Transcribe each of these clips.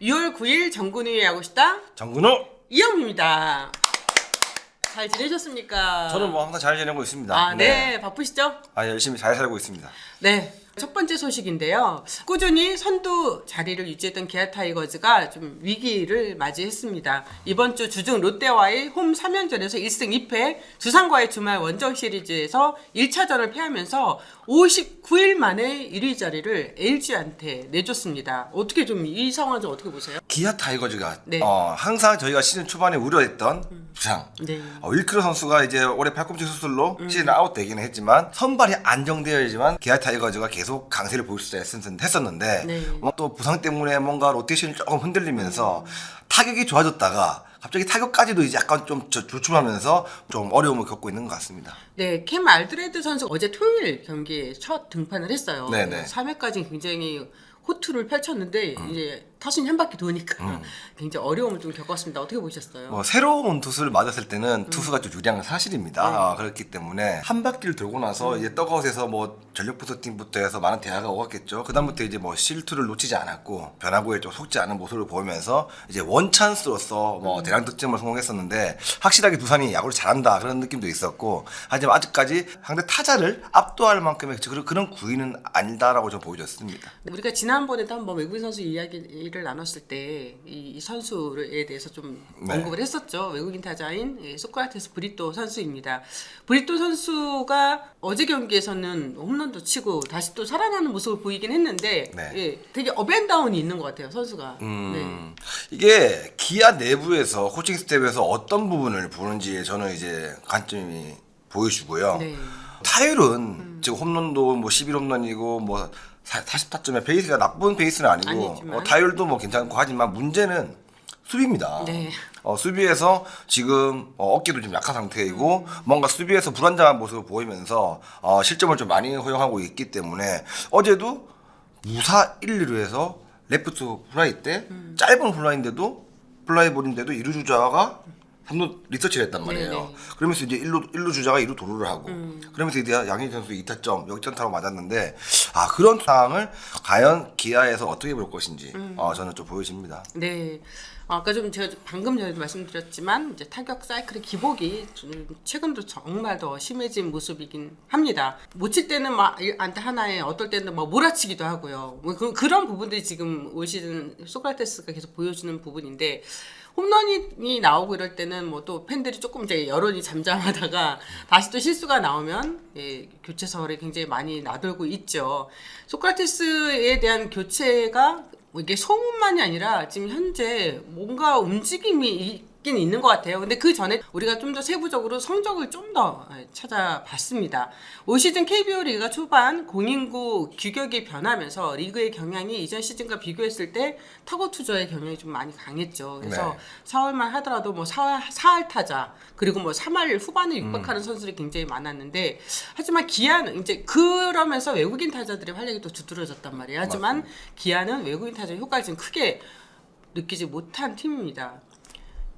6월 9일 정근우의 야구시다 정근우. 이영입니다. 잘 지내셨습니까? 저는 뭐 항상 잘 지내고 있습니다. 네. 바쁘시죠? 열심히 잘 살고 있습니다. 네. 첫 번째 소식인데요. 꾸준히 선두 자리를 유지했던 기아 타이거즈가 좀 위기를 맞이했습니다. 이번 주 주중 롯데와의 홈 3연전에서 1승 2패, 두산과의 주말 원정 시리즈에서 1차전을 패하면서 59일 만에 1위 자리를 LG한테 내줬습니다. 어떻게 좀 이 상황 좀 어떻게 보세요? 기아 타이거즈가 네. 항상 저희가 시즌 초반에 우려했던 부상. 네. 윌크로 선수가 이제 올해 팔꿈치 수술로 시즌 아웃되기는 했지만 선발이 안정되어야지만 기아 타이거즈가 계속 강세를 보일 수 했었는데 네. 또 부상 때문에 뭔가 로테이션이 조금 흔들리면서 타격이 좋아졌다가 갑자기 타격까지도 이제 약간 좀 주춤하면서 좀 어려움을 겪고 있는 것 같습니다. 네, 캠 알드레드 선수 어제 토요일 경기에 첫 등판을 했어요. 네네. 3회까지 굉장히 호투를 펼쳤는데 이제 타순이 한 바퀴 도니까 굉장히 어려움을 좀 겪었습니다. 어떻게 보셨어요? 새로운 투수를 맞았을 때는 투수가 좀 유리한 건 사실입니다. 그렇기 때문에 한 바퀴를 돌고 나서 이제 떡아웃에서 전력 부서팀부터 해서 많은 대화가 오갔겠죠. 그다음부터 이제 실투를 놓치지 않았고 변화구에 좀 속지 않은 모습을 보이면서 이제 원 찬스로서 대량 득점을 성공했었는데 확실하게 두산이 야구를 잘한다 그런 느낌도 있었고 하지만 아직까지 상대 타자를 압도할 만큼의 그런 구위는 아니다라고 좀 보여졌습니다. 우리가 지난번에도 한번 외국인 선수 이야기를 나눴을 때 이 선수에 대해서 좀 언급을 했었죠. 외국인 타자인 소크라테스 브리또 선수입니다. 브리또 선수가 어제 경기에서는 홈런도 치고 다시 또 살아나는 모습을 보이긴 했는데 되게 업앤다운이 있는 것 같아요. 선수가. 네. 이게 기아 내부에서 코칭 스텝에서 어떤 부분을 보는지에 저는 이제 관점이 보여주고요. 네. 타율은 지금 홈런도 11홈런이고 40타점의 베이스가 나쁜 베이스는 아니고 아니지만. 타율도 괜찮고 하지만 문제는 수비입니다. 네. 수비에서 지금 어깨도 좀 약한 상태이고 뭔가 수비에서 불안정한 모습을 보이면서 실점을 좀 많이 허용하고 있기 때문에 어제도 무사 1루에서 레프트 플라이 때 짧은 플라이볼인데도 2루 주자가 3루 리서치를 했단 말이에요. 네네. 그러면서 이제 1루 주자가 2루 도루를 하고 그러면서 이제 양현종 선수 2타점 역전타로 맞았는데 그런 상황을 과연 기아에서 어떻게 볼 것인지 저는 좀 보여집니다. 네. 아까 좀 제가 방금 전에도 말씀드렸지만 이제 타격 사이클의 기복이 좀 최근도 정말 더 심해진 모습이긴 합니다. 못 칠 때는 안타 하나에 어떨 때는 몰아치기도 하고요. 그런 부분들이 지금 올 시즌 소크라테스가 계속 보여주는 부분인데 홈런이 나오고 이럴 때는 또 팬들이 조금 이제 여론이 잠잠하다가 다시 또 실수가 나오면 교체설이 굉장히 많이 나돌고 있죠. 소크라테스에 대한 교체가 이게 소문만이 아니라 지금 현재 뭔가 움직임이 있긴 있는 것 같아요. 근데 그 전에 우리가 좀 더 세부적으로 성적을 좀 더 찾아봤습니다. 올 시즌 KBO 리그가 초반 공인구 규격이 변하면서 리그의 경향이 이전 시즌과 비교했을 때 타고 투저의 경향이 좀 많이 강했죠. 그래서 4월만 하더라도 4할 타자 그리고 3할 후반에 육박하는 선수들이 굉장히 많았는데 하지만 기아는 이제 그러면서 외국인 타자들의 활약이 또 두드러졌단 말이에요. 하지만 맞습니다. 기아는 외국인 타자의 효과를 지금 크게 느끼지 못한 팀입니다.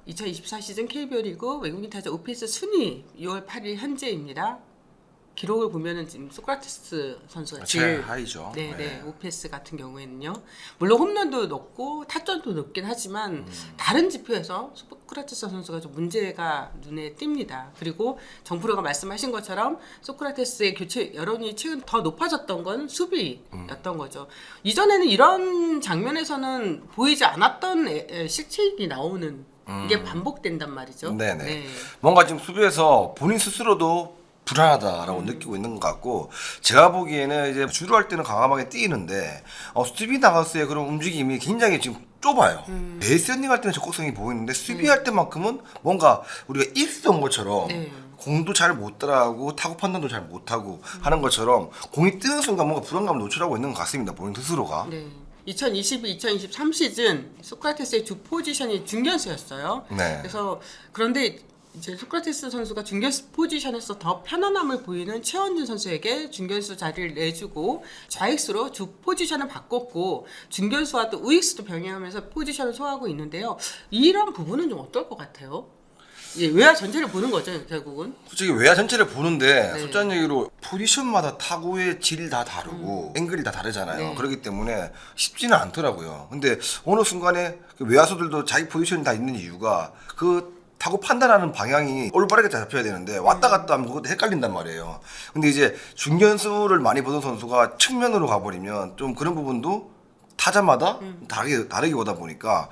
2024 시즌 KBO 리그 외국인 타자 OPS 순위 6월 8일 현재입니다. 기록을 보면은 지금 소크라테스 선수가 제일 하이죠. 네. OPS 같은 경우에는요. 물론 홈런도 높고 타점도 높긴 하지만 다른 지표에서 소크라테스 선수가 좀 문제가 눈에 띕니다. 그리고 정프로가 말씀하신 것처럼 소크라테스의 교체 여론이 최근 더 높아졌던 건 수비였던 거죠. 이전에는 이런 장면에서는 보이지 않았던 실책이 나오는 이게 반복된단 말이죠. 네네. 네. 뭔가 지금 수비에서 본인 스스로도 불안하다라고 느끼고 있는 것 같고 제가 보기에는 이제 주로 할 때는 과감하게 뛰는데 수비 나가서의 그런 움직임이 굉장히 지금 좁아요. 베이스 런닝 할 때는 적극성이 보이는데 수비할 때만큼은 뭔가 우리가 입수한 것처럼 공도 잘 못 따라하고 타구 판단도 잘 못하고 하는 것처럼 공이 뜨는 순간 뭔가 불안감을 노출하고 있는 것 같습니다. 본인 스스로가. 네. 2022-2023 시즌 소크라테스의 주 포지션이 중견수였어요. 네. 그래서 그런데 이제 소크라테스 선수가 중견수 포지션에서 더 편안함을 보이는 최원준 선수에게 중견수 자리를 내주고 좌익수로 주 포지션을 바꿨고 중견수와 또 우익수도 병행하면서 포지션을 소화하고 있는데요. 이런 부분은 좀 어떨 것 같아요? 예, 외야 전체를 보는 거죠 결국은. 솔직히 외야 전체를 보는데 네. 솔직한 얘기로 포지션마다 타구의 질이 다 다르고 앵글이 다 다르잖아요. 네. 그렇기 때문에 쉽지는 않더라고요. 근데 어느 순간에 그 외야수들도 자기 포지션이 다 있는 이유가 그 타구 판단하는 방향이 올바르게 잡혀야 되는데 왔다 갔다 하면 그것도 헷갈린단 말이에요. 근데 이제 중견수를 많이 보던 선수가 측면으로 가버리면 좀 그런 부분도 타자마다 다르게 보다 보니까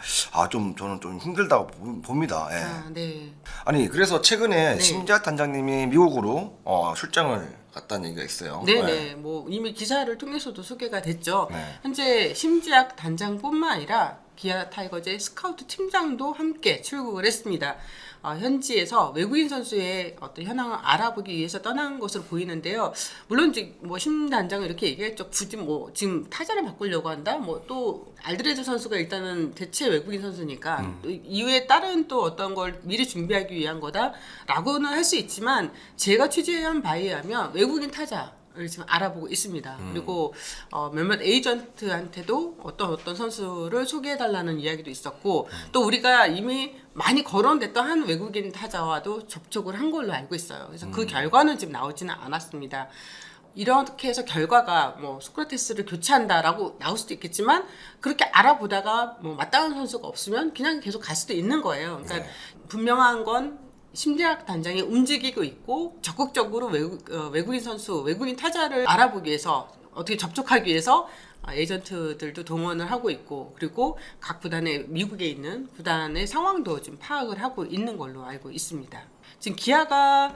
저는 좀 힘들다고 봅니다. 예. 네. 아니 그래서 최근에 네. 심재학 단장님이 미국으로 출장을 갔다는 얘기가 있어요. 네네. 뭐 이미 기사를 통해서도 소개가 됐죠. 네. 현재 심지학 단장뿐만 아니라 기아 타이거즈의 스카우트 팀장도 함께 출국을 했습니다. 현지에서 외국인 선수의 어떤 현황을 알아보기 위해서 떠난 것으로 보이는데요. 물론 이제 뭐 심 단장은 이렇게 얘기했죠. 굳이 뭐 지금 타자를 바꾸려고 한다. 뭐 또 알드레드 선수가 일단은 대체 외국인 선수니까 또 이후에 다른 또 어떤 걸 미리 준비하기 위한 거다라고는 할 수 있지만 제가 취재한 바에 의하면 외국인 타자 를 지금 알아보고 있습니다. 그리고 몇몇 에이전트한테도 어떤 선수를 소개해달라는 이야기도 있었고 또 우리가 이미 많이 거론됐던 한 외국인 타자와도 접촉을 한 걸로 알고 있어요. 그래서 그 결과는 지금 나오지는 않았습니다. 이렇게 해서 결과가 뭐 소크라테스를 교체한다라고 나올 수도 있겠지만 그렇게 알아보다가 뭐 마땅한 선수가 없으면 그냥 계속 갈 수도 있는 거예요. 그러니까 분명한 건 심재학 단장이 움직이고 있고 적극적으로 외국인 선수, 외국인 타자를 알아보기 위해서 어떻게 접촉하기 위해서 에이전트들도 동원을 하고 있고 그리고 각 구단의 미국에 있는 구단의 상황도 좀 파악을 하고 있는 걸로 알고 있습니다. 지금 기아가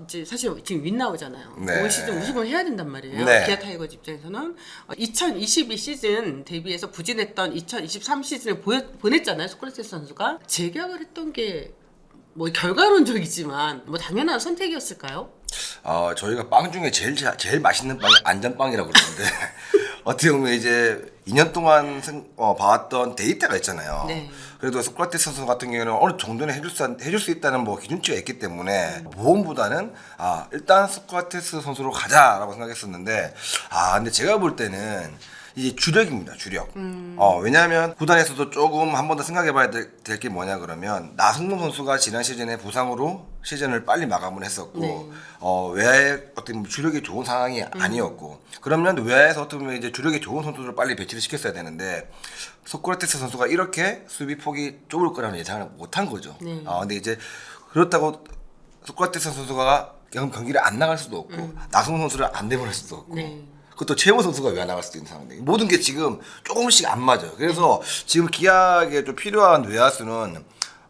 이제 사실 지금 윈나우잖아요. 네. 올 시즌 우승을 해야 된단 말이에요. 네. 기아 타이거즈 입장에서는 2022 시즌 데뷔해서 부진했던 2023 시즌을 보냈잖아요. 소크라테스 선수가 재계약을 했던 게 뭐 결과론적이지만 뭐 당연한 선택이었을까요? 저희가 빵 중에 제일 맛있는 빵이 안전빵이라고 그러는데 어떻게 보면 이제 2년 동안 봐왔던 데이터가 있잖아요. 네. 그래도 소크라테스 선수 같은 경우에는 어느 정도는 해줄 수 있다는 뭐 기준치가 있기 때문에 모험보다는 일단 소크라테스 선수로 가자라고 생각했었는데 근데 제가 볼 때는 이제 주력입니다, 주력. 왜냐하면 구단에서도 조금 한 번 더 생각해봐야 될 게 뭐냐 그러면 나성범 선수가 지난 시즌에 부상으로 시즌을 빨리 마감을 했었고 네. 외야의 어떤 주력이 좋은 상황이 아니었고 그러면 외야에서 어떻게 보면 이제 주력이 좋은 선수들을 빨리 배치를 시켰어야 되는데 소크라테스 선수가 이렇게 수비 폭이 좁을 거라는 예상을 못한 거죠. 네. 근데 이제 그렇다고 소크라테스 선수가 경기를 안 나갈 수도 없고 나성범 선수를 안 내보낼 수도 없고 네. 그것도 최호 선수가 왜 안 나갈 수도 있는 상황인데 모든 게 지금 조금씩 안 맞아요. 그래서 지금 기아에 좀 필요한 외야수는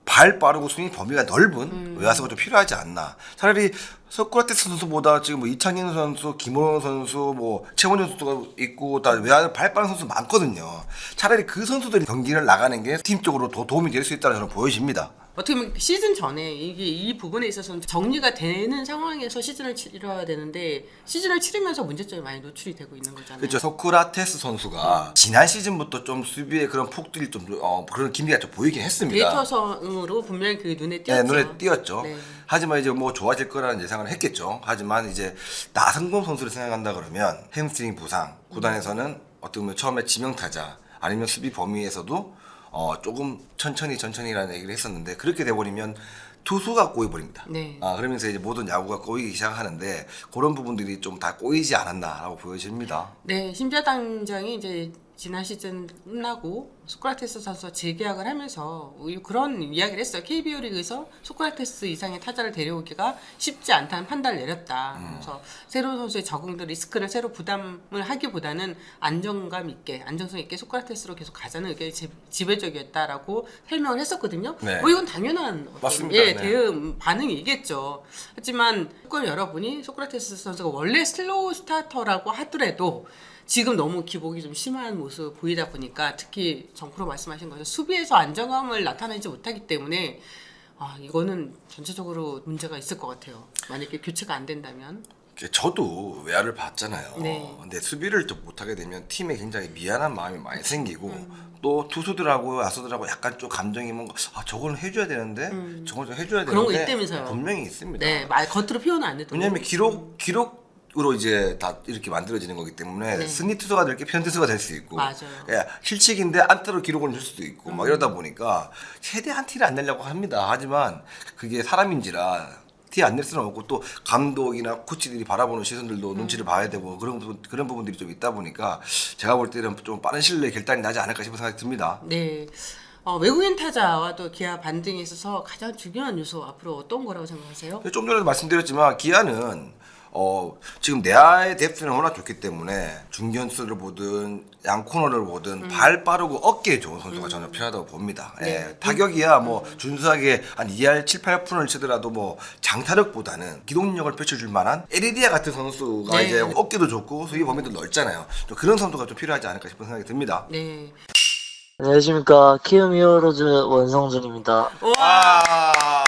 발 빠르고 스윙 범위가 넓은 외야수가 좀 필요하지 않나. 차라리 소크라테스 선수보다 지금 뭐 이창현 선수, 김원호 선수, 뭐 최원준 선수가 있고 다 외야 발 빠른 선수 많거든요. 차라리 그 선수들이 경기를 나가는 게 팀적으로 더 도움이 될 수 있다는 저는 보여집니다. 어떻게 보면 시즌 전에 이 부분에 있어서는 정리가 되는 상황에서 시즌을 치러야 되는데 시즌을 치르면서 문제점이 많이 노출이 되고 있는 거잖아요. 그렇죠. 소크라테스 선수가 지난 시즌부터 좀 수비에 그런 폭들이 좀 그런 기미가 좀 보이긴 했습니다. 데이터상으로 분명히 그 눈에 띄었죠. 네, 눈에 띄었죠. 네. 하지만 이제 뭐 좋아질 거라는 예상을 했겠죠. 하지만 이제 나성범 선수를 생각한다 그러면 햄스트링 부상, 구단에서는 어떻게 보면 처음에 지명타자 아니면 수비 범위에서도 조금 천천히라는 얘기를 했었는데 그렇게 돼버리면 투수가 꼬여버립니다. 네. 그러면서 이제 모든 야구가 꼬이기 시작하는데 그런 부분들이 좀 다 꼬이지 않았나라고 보여집니다. 네, 심지어 당장이 이제 지난 시즌 끝나고 소크라테스 선수와 재계약을 하면서 그런 이야기를 했어요. KBO 리그에서 소크라테스 이상의 타자를 데려오기가 쉽지 않다는 판단을 내렸다. 그래서 새로운 선수의 적응도 리스크를 새로 부담을 하기보다는 안정성 있게 소크라테스로 계속 가자는 의견이 지배적이었다라고 설명을 했었거든요. 네. 이건 당연한 맞습니다. 네. 대응 반응이겠죠. 하지만 뚜껑을 열어보니 소크라테스 선수가 원래 슬로우 스타터라고 하더라도 지금 너무 기복이 좀 심한 모습 보이다 보니까 특히 정프로 말씀하신 것처럼 수비에서 안정감을 나타내지 못하기 때문에 이거는 전체적으로 문제가 있을 것 같아요. 만약에 교체가 안 된다면. 저도 외야를 봤잖아요. 네. 근데 수비를 좀 못하게 되면 팀에 굉장히 미안한 마음이 많이 생기고 또 투수들하고 야수들하고 약간 좀 감정이 뭔가 저거는 해줘야 되는데 저걸 좀 해줘야 그런 거 되는데 있다면서요. 분명히 있습니다. 네, 말 겉으로 표현은 안 해도. 왜냐하면 기록 으로 이제 다 이렇게 만들어지는 거기 때문에 네. 승리 투수가 될 게 편투수가 될 수 있고 맞아요. 예, 실책인데 안타로 기록을 줄 수도 있고 막 이러다 보니까 최대한 티를 안 내려고 합니다. 하지만 그게 사람인지라 티 안 낼 수는 없고 또 감독이나 코치들이 바라보는 시선들도 눈치를 봐야 되고 그런 부분들이 좀 있다 보니까 제가 볼 때는 좀 빠른 시일 내에 결단이 나지 않을까 싶은 생각이 듭니다. 네. 외국인 타자와 또 기아 반등에 있어서 가장 중요한 요소 앞으로 어떤 거라고 생각하세요? 좀 전에도 말씀드렸지만 기아는 지금 내야의 데프트는 워낙 좋기 때문에 중견수를 보든 양코너를 보든 발 빠르고 어깨 좋은 선수가 저는 필요하다고 봅니다. 네. 예, 타격이야 뭐 준수하게 한 2할 7, 8푼을 치더라도 뭐 장타력보다는 기동력을 펼쳐줄 만한 에리디아 같은 선수가 네. 이제 어깨도 좋고 수비 범위도 넓잖아요. 좀 그런 선수가 좀 필요하지 않을까 싶은 생각이 듭니다. 네. 안녕하십니까 키움 히어로즈 원성준입니다. 와.